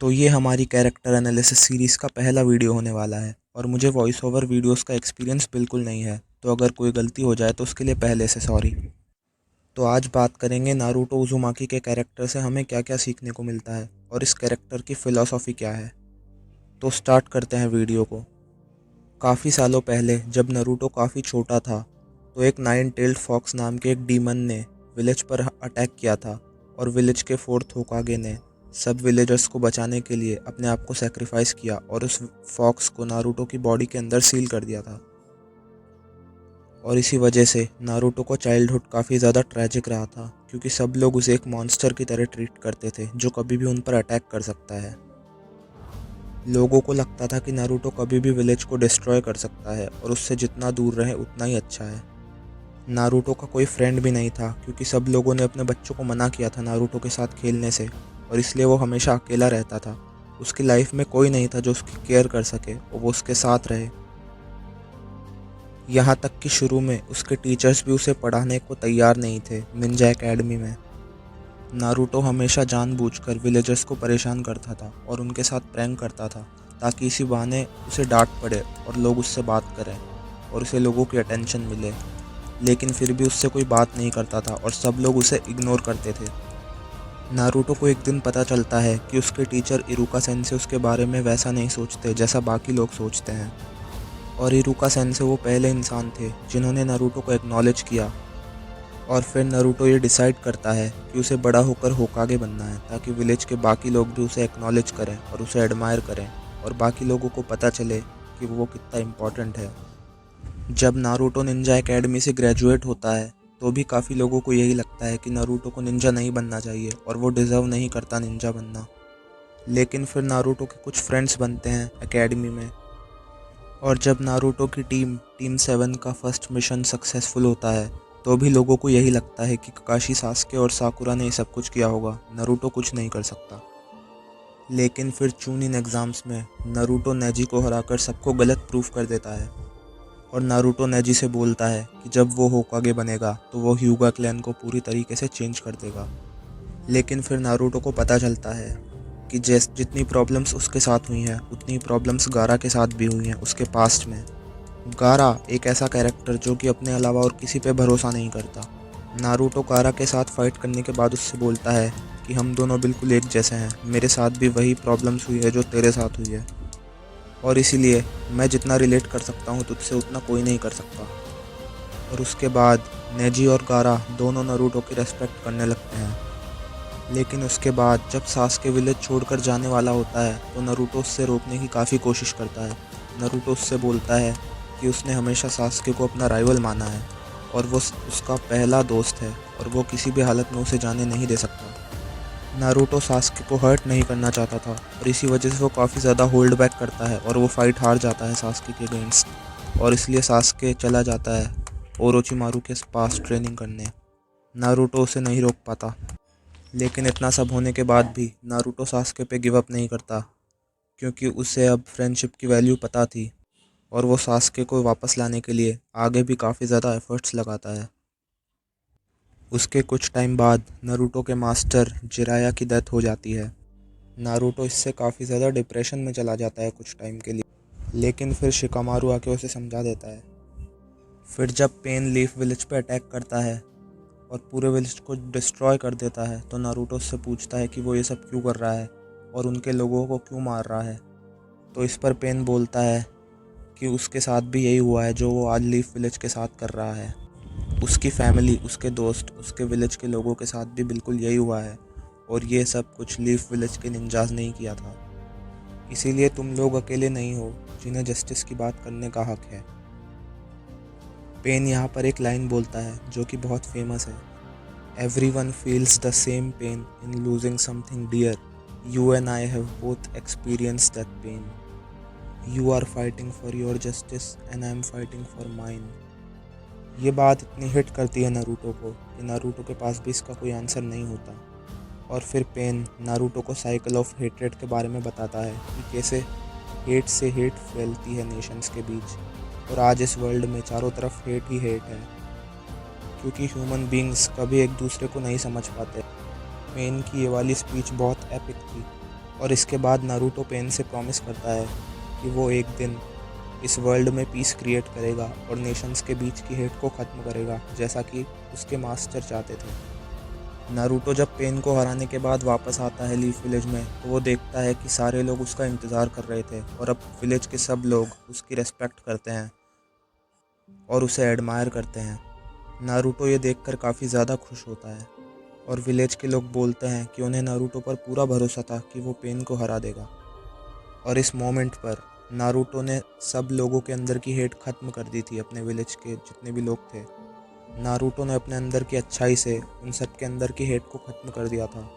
तो ये हमारी कैरेक्टर एनालिसिस सीरीज़ का पहला वीडियो होने वाला है और मुझे वॉइस ओवर वीडियोस का एक्सपीरियंस बिल्कुल नहीं है, तो अगर कोई गलती हो जाए तो उसके लिए पहले से सॉरी। तो आज बात करेंगे नारुतो उज़ुमाकी के कैरेक्टर से हमें क्या क्या सीखने को मिलता है और इस कैरेक्टर की फ़िलॉसफ़ी क्या है। तो स्टार्ट करते हैं वीडियो को। काफ़ी सालों पहले जब नारुतो काफ़ी छोटा था तो एक नाइन टेल्ड फॉक्स नाम के एक डीमन ने विलेज पर अटैक किया था और विलेज के फोर्थ होकागे ने सब विलेजर्स को बचाने के लिए अपने आप को सेक्रीफाइस किया और उस फॉक्स को नारुतो की बॉडी के अंदर सील कर दिया था। और इसी वजह से नारुतो को चाइल्डहुड काफ़ी ज़्यादा ट्रैजिक रहा था क्योंकि सब लोग उसे एक मॉन्स्टर की तरह ट्रीट करते थे जो कभी भी उन पर अटैक कर सकता है। लोगों को लगता था कि नारुतो कभी भी विलेज को डिस्ट्रॉय कर सकता है और उससे जितना दूर रहे उतना ही अच्छा है। नारुतो का कोई फ्रेंड भी नहीं था क्योंकि सब लोगों ने अपने बच्चों को मना किया था नारुतो के साथ खेलने से और इसलिए वो हमेशा अकेला रहता था। उसकी लाइफ में कोई नहीं था जो उसकी केयर कर सके और वो उसके साथ रहे। यहाँ तक कि शुरू में उसके टीचर्स भी उसे पढ़ाने को तैयार नहीं थे निंजा एकेडमी में। नारुतो हमेशा जानबूझकर विलेजर्स को परेशान करता था और उनके साथ प्रैंक करता था ताकि इसी बहाने उसे डांट पड़े और लोग उससे बात करें और उसे लोगों की अटेंशन मिले। लेकिन फिर भी उससे कोई बात नहीं करता था और सब लोग उसे इग्नोर करते थे। नारुतो को एक दिन पता चलता है कि उसके टीचर इरुका सेंसे उसके बारे में वैसा नहीं सोचते जैसा बाकी लोग सोचते हैं। और इरुका सेंसे वो पहले इंसान थे जिन्होंने नारुतो को एक्नॉलेज किया। और फिर नारुतो ये डिसाइड करता है कि उसे बड़ा होकर होकागे बनना है ताकि विलेज के बाकी लोग भी उसे एक्नॉलेज करें और उसे एडमायर करें और बाकी लोगों को पता चले कि वो कितना इम्पोर्टेंट है। जब नारुतो निंजा एकेडमी से ग्रेजुएट होता है तो भी काफ़ी लोगों को यही लगता है कि नारुतो को निंजा नहीं बनना चाहिए और वो डिज़र्व नहीं करता निंजा बनना। लेकिन फिर नारुतो के कुछ फ्रेंड्स बनते हैं एकेडमी में और जब नारुतो की टीम 7 का फर्स्ट मिशन सक्सेसफुल होता है तो भी लोगों को यही लगता है कि ककाशी सास्के और साकुरा ने सब कुछ किया होगा, नारुतो कुछ नहीं कर सकता। लेकिन फिर चूनिन एग्ज़ाम्स में नारुतो नेजी को हराकर सबको गलत प्रूफ कर देता है और नारुतो नेजी से बोलता है कि जब वो होकागे बनेगा तो वो ह्यूगा क्लैन को पूरी तरीके से चेंज कर देगा। लेकिन फिर नारुतो को पता चलता है कि जितनी प्रॉब्लम्स उसके साथ हुई हैं उतनी प्रॉब्लम्स गारा के साथ भी हुई हैं उसके पास्ट में। गारा एक ऐसा कैरेक्टर जो कि अपने अलावा और किसी पे भरोसा नहीं करता। नारुतो गारा के साथ फाइट करने के बाद उससे बोलता है कि हम दोनों बिल्कुल एक जैसे हैं, मेरे साथ भी वही प्रॉब्लम्स हुई है जो तेरे साथ हुई है और इसीलिए मैं जितना रिलेट कर सकता हूँ तुझसे उतना कोई नहीं कर सकता। और उसके बाद नेजी और गारा दोनों नारुतो की रेस्पेक्ट करने लगते हैं। लेकिन उसके बाद जब सास्के विलेज छोड़कर जाने वाला होता है तो नारुतो उससे रोकने की काफ़ी कोशिश करता है। नारुतो उससे बोलता है कि उसने हमेशा सास्के को अपना राइवल माना है और वो उसका पहला दोस्त है और वो किसी भी हालत में उसे जाने नहीं दे सकता। नारुतो सास्के को हर्ट नहीं करना चाहता था और इसी वजह से वो काफ़ी ज़्यादा होल्ड बैक करता है और वो फाइट हार जाता है सास्के के अगेंस्ट और इसलिए सास्के चला जाता है ओरोचिमारू के पास ट्रेनिंग करने। नारुतो उसे नहीं रोक पाता। लेकिन इतना सब होने के बाद भी नारुतो सास्के पे गिव अप नहीं करता क्योंकि उसे अब फ्रेंडशिप की वैल्यू पता थी और वो सास्के को वापस लाने के लिए आगे भी काफ़ी ज़्यादा एफर्ट्स लगाता है। उसके कुछ टाइम बाद नारुतो के मास्टर जिराया की डेथ हो जाती है। नारुतो इससे काफ़ी ज़्यादा डिप्रेशन में चला जाता है कुछ टाइम के लिए, लेकिन फिर शिकामारू आके उसे समझा देता है। फिर जब पेन लीफ विलेज पे अटैक करता है और पूरे विलेज को डिस्ट्रॉय कर देता है तो नारुतो उससे पूछता है कि वो ये सब क्यों कर रहा है और उनके लोगों को क्यों मार रहा है। तो इस पर पेन बोलता है कि उसके साथ भी यही हुआ है जो वो आज लीफ विलेज के साथ कर रहा है। उसकी फैमिली, उसके दोस्त, उसके विलेज के लोगों के साथ भी बिल्कुल यही हुआ है और ये सब कुछ लीफ विलेज के निंजाज नहीं किया था। इसीलिए तुम लोग अकेले नहीं हो जिन्हें जस्टिस की बात करने का हक है। पेन यहाँ पर एक लाइन बोलता है जो कि बहुत फेमस है। Everyone feels the same pain in losing something dear. You and I have both experienced that pain. You are fighting for your justice and I am fighting for mine. ये बात इतनी hit करती है Naruto को कि Naruto के पास भी इसका कोई आंसर नहीं होता। और फिर पेन नारुतो को साइकिल ऑफ हेट्रेड के बारे में बताता है कि कैसे हेट से हेट फैलती है नेशंस के बीच और आज इस वर्ल्ड में चारों तरफ हेट ही हेट है क्योंकि ह्यूमन बींग्स कभी एक दूसरे को नहीं समझ पाते। पेन की ये वाली स्पीच बहुत एपिक थी और इसके बाद नारुतो पेन से प्रॉमिस करता है कि वो एक दिन इस वर्ल्ड में पीस क्रिएट करेगा और नेशंस के बीच की हेट को ख़त्म करेगा, जैसा कि उसके मास्टर चाहते थे। नारुतो जब पेन को हराने के बाद वापस आता है लीफ विलेज में, तो वो देखता है कि सारे लोग उसका इंतज़ार कर रहे थे और अब विलेज के सब लोग उसकी रेस्पेक्ट करते हैं और उसे एडमायर करते हैं। नारुतो ये देखकर काफ़ी ज़्यादा खुश होता है और विलेज के लोग बोलते हैं कि उन्हें नारुतो पर पूरा भरोसा था कि वो पेन को हरा देगा। और इस मोमेंट पर नारुतो ने सब लोगों के अंदर की हेट ख़त्म कर दी थी। अपने विलेज के जितने भी लोग थे, नारुतो ने अपने अंदर की अच्छाई से उन सब के अंदर की हेट को ख़त्म कर दिया था।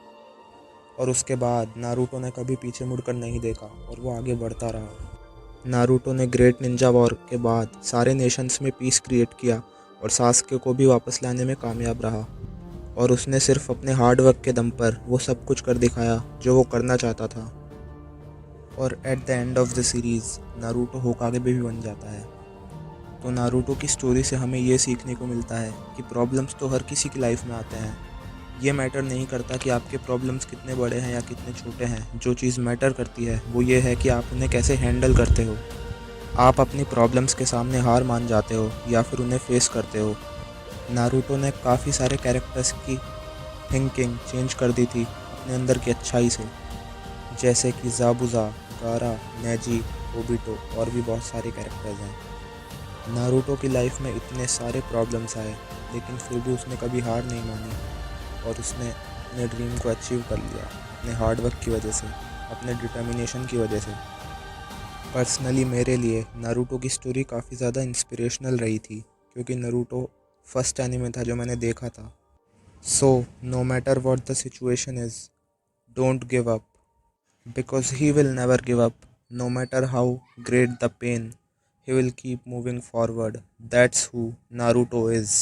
और उसके बाद नारुतो ने कभी पीछे मुड़कर नहीं देखा और वो आगे बढ़ता रहा। नारुतो ने ग्रेट निंजा वॉर के बाद सारे नेशंस में पीस क्रिएट किया और सास्के को भी वापस लाने में कामयाब रहा। और उसने सिर्फ अपने हार्ड वर्क के दम पर वो सब कुछ कर दिखाया जो वो करना चाहता था। और at the end of the series Naruto होकागे भी बन जाता है। तो नारुतो की स्टोरी से हमें ये सीखने को मिलता है कि प्रॉब्लम्स तो हर किसी की लाइफ में आते हैं। ये मैटर नहीं करता कि आपके प्रॉब्लम्स कितने बड़े हैं या कितने छोटे हैं। जो चीज़ मैटर करती है वो ये है कि आप उन्हें कैसे हैंडल करते हो। आप अपनी प्रॉब्लम्स के सामने हार मान जाते हो या फिर उन्हें फेस करते हो। नारुतो ने काफ़ी सारे कैरेक्टर्स की थिंकिंग चेंज कर दी थी अपने अंदर की अच्छाई से, जैसे कि ज़ाबुज़ा, गारा, नेजी, ओबिटो और भी बहुत सारे कैरेक्टर्स हैं। नारुतो की लाइफ में इतने सारे प्रॉब्लम्स आए, लेकिन फिर भी उसने कभी हार नहीं मानी और उसने अपने ड्रीम को अचीव कर लिया अपने हार्ड वर्क की वजह से, अपने डिटर्मिनेशन की वजह से। पर्सनली मेरे लिए नारुतो की स्टोरी काफ़ी ज़्यादा इंस्पिरेशनल रही थी, क्योंकि नारुतो फर्स्ट एनिमे था जो मैंने देखा था। So no matter what the situation is, don't give up, because he will never give up. No matter how great the pain, he will keep moving forward. That's who Naruto is.